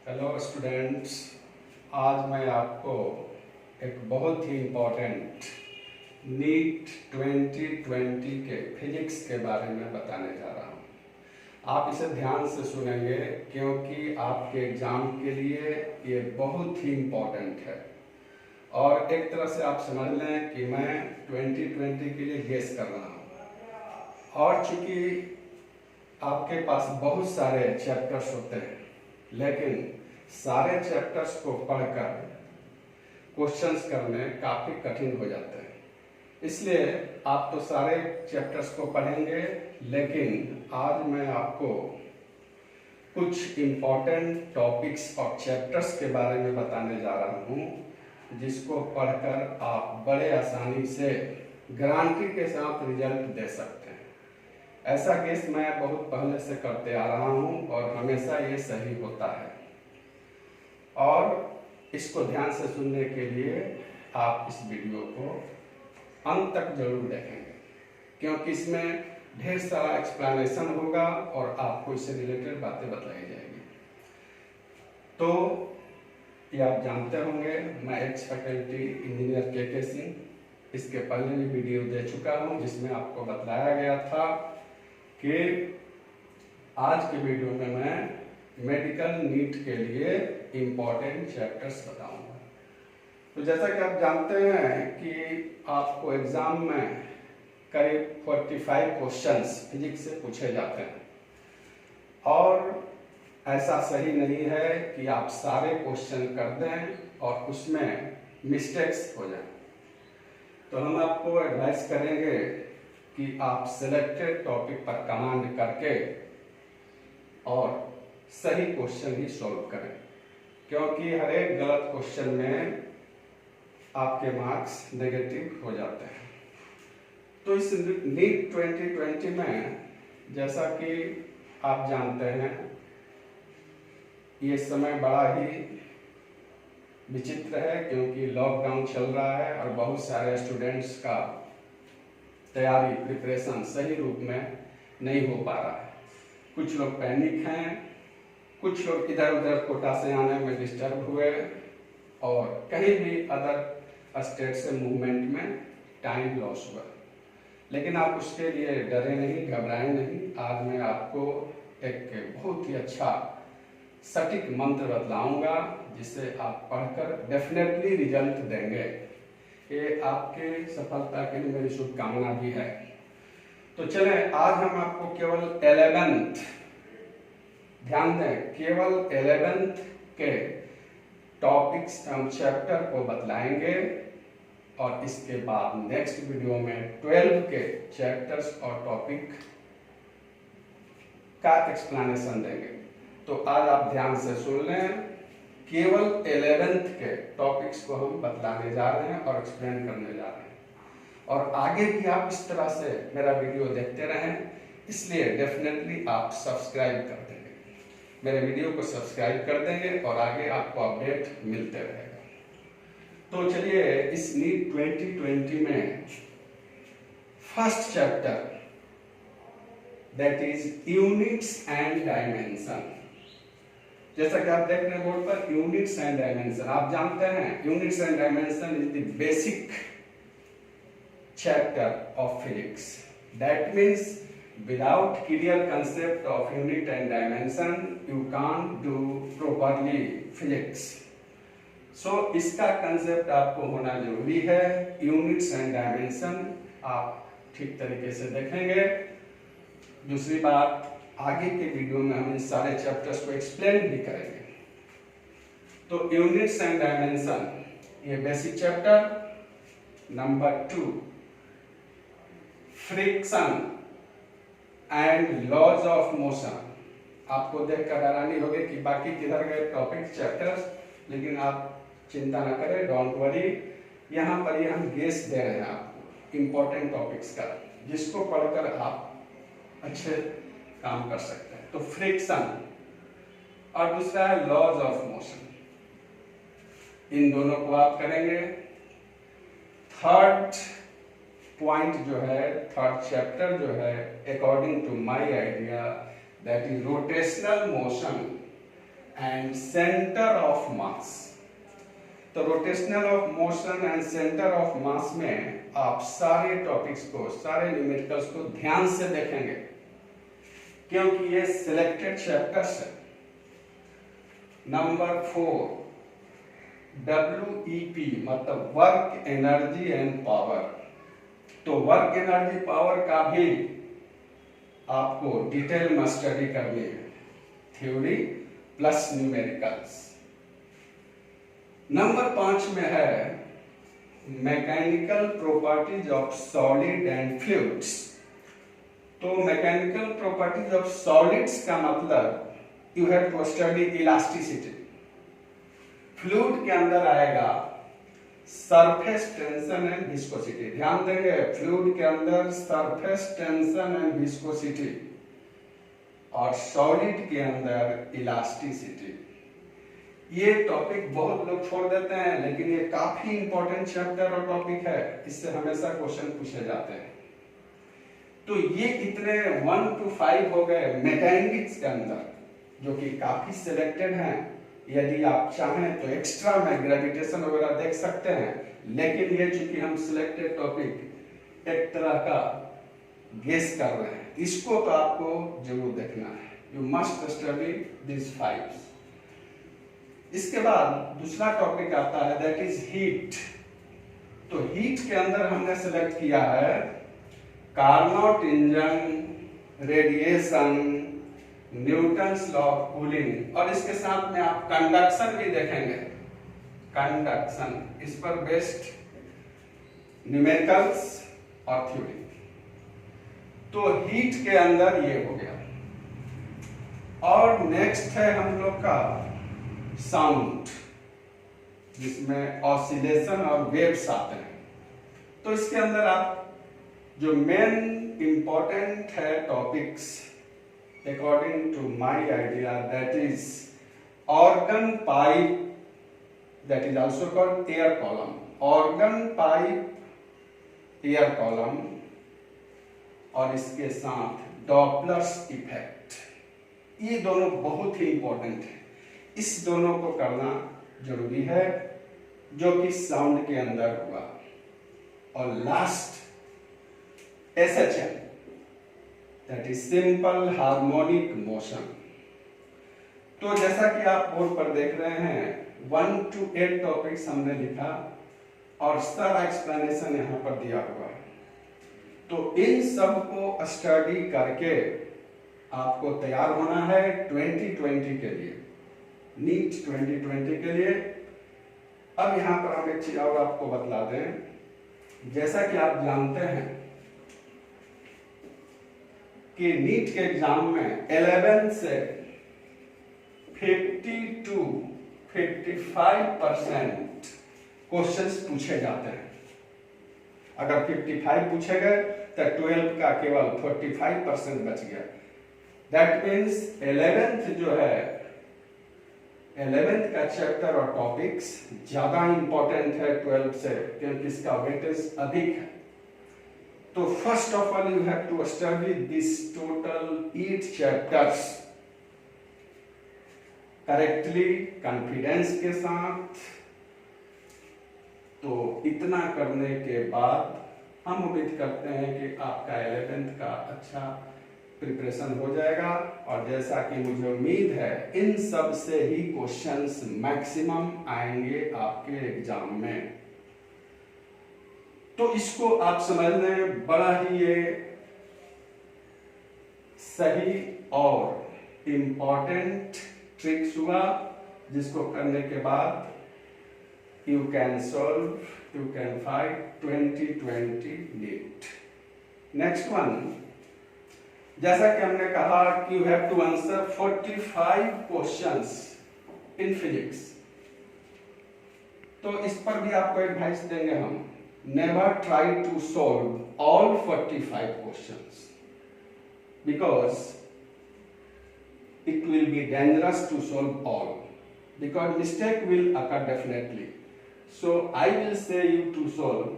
Hello students, आज मैं आपको एक बहुत ही इम्पोर्टेंट नीट 2020 के फिजिक्स के बारे में बताने जा रहा हूँ। आप इसे ध्यान से सुनेंगे क्योंकि आपके एग्ज़ाम के लिए ये बहुत ही इम्पोर्टेंट है। और एक तरह से आप समझ लें कि मैं 2020 के लिए गेस कर रहा हूँ। और चूँकि आपके पास बहुत सारे चैप्टर्स होते हैं, लेकिन सारे चैप्टर्स को पढ़कर क्वेश्चंस करने काफ़ी कठिन हो जाते हैं। इसलिए आप तो सारे चैप्टर्स को पढ़ेंगे, लेकिन आज मैं आपको कुछ इम्पोर्टेंट टॉपिक्स और चैप्टर्स के बारे में बताने जा रहा हूँ, जिसको पढ़कर आप बड़े आसानी से गारंटी के साथ रिजल्ट दे सकते हैं। ऐसा केस मैं बहुत पहले से करते आ रहा हूँ और हमेशा ये सही होता है। और इसको ध्यान से सुनने के लिए आप इस वीडियो को अंत तक जरूर देखेंगे, क्योंकि इसमें ढेर सारा एक्सप्लेनेशन होगा और आपको इससे रिलेटेड बातें बताई जाएगी। तो ये आप जानते होंगे, मैं एक्स फैकल्टी इंजीनियर के सिंह इसके पहले भी वीडियो दे चुका हूँ, जिसमें आपको बताया गया था कि आज के वीडियो में मैं मेडिकल नीट के लिए इम्पोर्टेंट चैप्टर्स बताऊंगा। तो जैसा कि आप जानते हैं कि आपको एग्जाम में करीब 45 क्वेश्चंस फिजिक्स से पूछे जाते हैं, और ऐसा सही नहीं है कि आप सारे क्वेश्चन कर दें और उसमें मिस्टेक्स हो जाए। तो हम आपको एडवाइस करेंगे कि आप सिलेक्टेड टॉपिक पर कमांड करके और सही क्वेश्चन ही सॉल्व करें, क्योंकि हर एक गलत क्वेश्चन में आपके मार्क्स नेगेटिव हो जाते हैं। तो इस नीट 2020 में, जैसा कि आप जानते हैं, ये समय बड़ा ही विचित्र है, क्योंकि लॉकडाउन चल रहा है और बहुत सारे स्टूडेंट्स का तैयारी प्रिपरेशन सही रूप में नहीं हो पा रहा है। कुछ लोग पैनिक हैं, कुछ लोग इधर उधर कोटा से आने में डिस्टर्ब हुए, और कहीं भी अदर स्टेट से मूवमेंट में टाइम लॉस हुआ। लेकिन आप उसके लिए डरे नहीं, घबराएं नहीं। आज मैं आपको एक बहुत ही अच्छा सटीक मंत्र बतलाऊंगा, जिसे आप पढ़कर डेफिनेटली रिजल्ट देंगे। ये आपके सफलता के लिए मेरी शुभकामना भी है। तो चलें, आज हम आपको केवल 11th, ध्यान दें, केवल 11th के टॉपिक्स एवं चैप्टर को बतलाएंगे, और इसके बाद नेक्स्ट वीडियो में 12 के चैप्टर्स और टॉपिक का एक्सप्लेनेशन देंगे। तो आज आप ध्यान से सुन लें, केवल 11th के टॉपिक्स को हम बतलाने जा रहे हैं और एक्सप्लेन करने जा रहे हैं। और आगे भी आप इस तरह से मेरा वीडियो देखते रहें, इसलिए डेफिनेटली आप सब्सक्राइब कर देंगे, मेरे वीडियो को सब्सक्राइब कर देंगे और आगे आपको अपडेट मिलते रहेगा। तो चलिए, इस नीट 2020 में first chapter, that is units and dimension. जैसा कि आप देख रहे हैं बोर्ड पर, यूनिट्स एंड डायमेंशन। आप जानते हैं units and dimension is the basic chapter of physics. That means without clear concept of unit and dimension, you can't do properly physics. So इसका concept आपको होना जरूरी है। Units and dimension आप ठीक तरीके से देखेंगे। दूसरी बात, आगे के वीडियो में हम इन सारे चैप्टर्स को एक्सप्लेन भी करेंगे। तो यूनिट्स एंड डायमेंशन, ये basic chapter. Number 2, friction and laws of motion. आपको देखकर हैरानी होगी कि बाकी किधर गए टॉपिक चैप्टर्स, लेकिन आप चिंता न करें, डोंट वरी। यहाँ पर ये हम गेस दे रहे हैं आपको इंपॉर्टेंट टॉपिक्स का, जिसको पढ़कर आप अच्छे काम कर सकते हैं। तो फ्रिक्शन और दूसरा है लॉज ऑफ मोशन, इन दोनों को आप करेंगे। थर्ड पॉइंट जो है, थर्ड चैप्टर जो है, according to my idea, that is rotational motion. And centre of mass. तो rotational of motion and centre of mass में आप सारे टॉपिक्स को, सारे न्यूमेरिकल्स को ध्यान से देखेंगे, क्योंकि ये सिलेक्टेड चैप्टर्स है। नंबर 4, WEP मतलब वर्क एनर्जी एंड पावर। तो वर्क एनर्जी पावर का भी आपको डिटेल में स्टडी करनी है, थ्योरी प्लस न्यूमेरिकल्स। नंबर 5 में है mechanical properties of solid and fluids. तो मैकेनिकल प्रॉपर्टीज ऑफ सॉलिड्स का मतलब you have to study elasticity. Fluid के अंदर आएगा सरफेस टेंशन एंड विस्कोसिटी। ध्यान देंगे, फ्लूइड के अंदर सरफेस टेंशन एंड विस्कोसिटी, और सॉलिड के अंदर इलास्टिसिटी। ये टॉपिक बहुत लोग छोड़ देते हैं, लेकिन ये काफी इंपॉर्टेंट चैप्टर और टॉपिक है, इससे हमेशा क्वेश्चन पूछे जाते हैं। तो ये इतने 1 to 5 हो गए मैकेनिक्स के अंदर, जो कि काफी सिलेक्टेड हैं। यदि आप चाहें तो एक्स्ट्रा में ग्रेविटेशन वगैरह देख सकते हैं, लेकिन ये चूंकि हम सिलेक्टेड टॉपिक एक तरह का गेस कर रहे हैं, इसको तो आपको जरूर देखना है। You must study this 5। इसके बाद दूसरा टॉपिक आता है, दैट इज हीट। तो हीट के अंदर हमने सेलेक्ट किया है Carnot engine, radiation, Newton's law of cooling, और इसके साथ में आप कंडक्शन भी देखेंगे। कंडक्शन, इस पर बेस्ड न्यूमेरिकल्स और थ्योरी। तो हीट के अंदर ये हो गया। और नेक्स्ट है हम लोग का साउंड, जिसमें ऑसिलेशन और वेव्स आते हैं। तो इसके अंदर आप जो मेन इंपॉर्टेंट है topics according to my idea, that is organ pipe, that is also called air column. Organ pipe, air column, और इसके साथ डॉपलर्स इफेक्ट। ये दोनों बहुत ही इंपॉर्टेंट है, इस दोनों को करना जरूरी है, जो कि साउंड के अंदर हुआ। और last SHM, that is simple harmonic motion. तो जैसा कि आप बोर्ड पर देख रहे हैं, 1 to 8 टॉपिक्स हमने लिखा और सारा एक्सप्लेनेशन यहाँ पर दिया हुआ है। तो इन सब को स्टडी करके आपको तैयार होना है 2020 के लिए, नीट 2020 के लिए। अब यहाँ पर हम एक चीज और आपको बतला दें, जैसा कि आप जानते हैं कि नीट के एग्जाम में 11 से 50 to 55% क्वेश्चंस पूछे जाते हैं। अगर 55 पूछे गए तो 12 का केवल 45% बच गया। दैट मीन्स 11th जो है, 11th का चैप्टर और टॉपिक्स ज्यादा इंपॉर्टेंट है 12 से, क्योंकि इसका वेटेज अधिक है। तो first of all you have to study this total 8 chapters correctly, confidence के साथ। तो इतना करने के बाद हम उम्मीद करते हैं कि आपका 11th का अच्छा प्रिपरेशन हो जाएगा। और जैसा कि मुझे उम्मीद है, इन सब से ही क्वेश्चंस मैक्सिमम आएंगे आपके एग्जाम में। तो इसको आप समझ लें, बड़ा ही ये सही और इम्पोर्टेंट ट्रिक्स हुआ, जिसको करने के बाद you can solve, you can fight 2020 NEET. Next one, जैसा कि हमने कहा कि you have to answer 45 questions in physics. तो इस पर भी आपको एडवाइस देंगे हम, never try to solve all 45 questions because it will be dangerous to solve all, because mistake will occur definitely. So I will say you to solve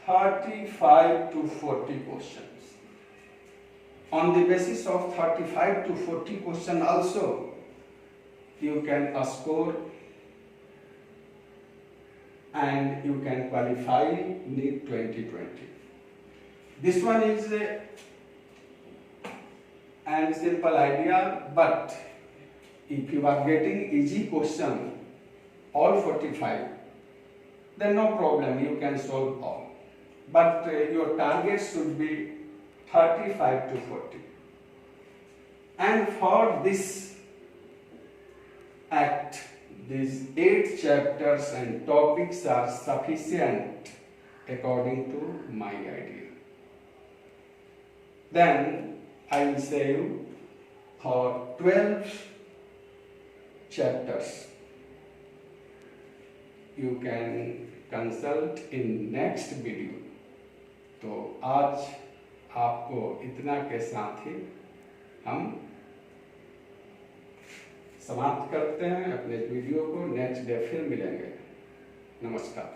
35 to 40 questions. On the basis of 35 to 40 question also, you can score and you can qualify NEET 2020. This one is a simple idea, but if you are getting easy question, all 45, then no problem, you can solve all. But your target should be 35 to 40. And for this act, these 8 chapters and topics are sufficient according to my idea. Then I will say you for 12 chapters. You can consult in next video. तो आज आपको इतना के साथ ही हम समाप्त करते हैं अपने वीडियो को। नेक्स्ट डे फिर मिलेंगे। नमस्कार।